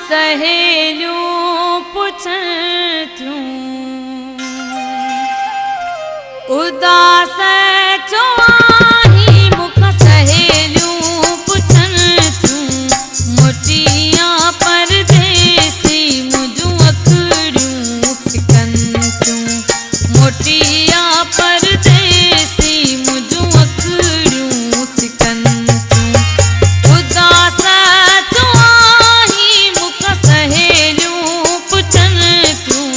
सहेलियूं पुछनि थियूं उदास छो आहीं मूंखां सहेलियूं पुछनि थियूं मोटियां परदेसी मुंहिंजूं अखिड़ियूं फिकनि थियूं मोटियां परदेसी मुंहिंजूं अखिड़ियूं फिकनि थियूं उदास छो आहीं मूंखां सहेलियूं पुछनि थियूं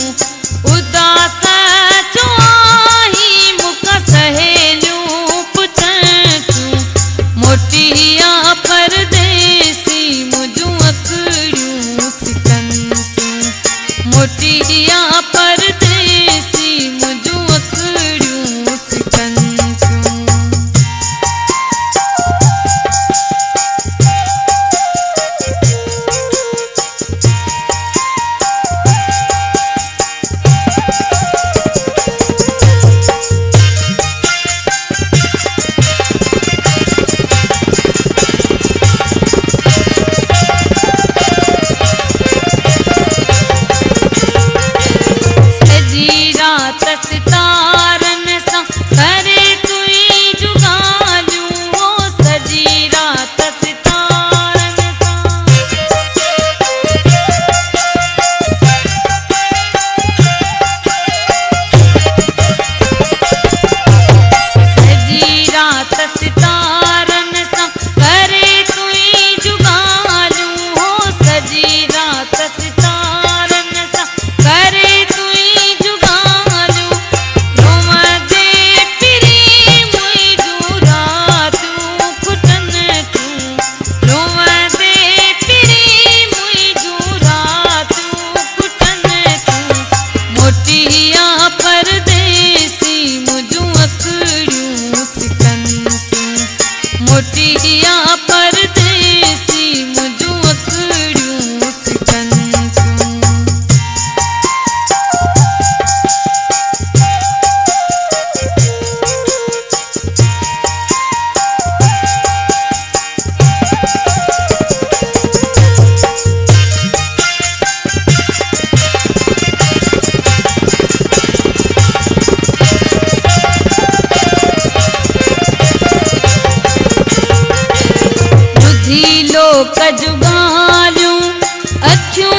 उदास छो आहीं मूंखां सहेलियूं पुछनि थियूं मोटियां परदेसी मुंहिंजूं अखिड़ियूं फिकनि थियूं मोटियां परदेसी मुंहिंजूं अखिड़ियूं फिकनि थियूं। सॼी रात सितारनि सां करे तुई जुगालियूं ओ सॼी रात सितारनि सां सॼी रात सितारनि सां करे तुई जुगालियूं हो सॼी रात सितारनि सां करे तुई जुगालियूं रोवंदे पिरी मुंहिंजूं रातियूं खुटनि थियूं रोवंदे पिरी मुंहिंजूं रातियूं खुटनि थियूं मोटियां परदेसी मुंहिंजूं अखिड़ियूं फिकनि थियूं मोटियां परदेसी मुंहिंजूं अखिड़ियूं फिकनि थियूं। ॿुधी लोक जूं ॻाल्हियूं अखियूं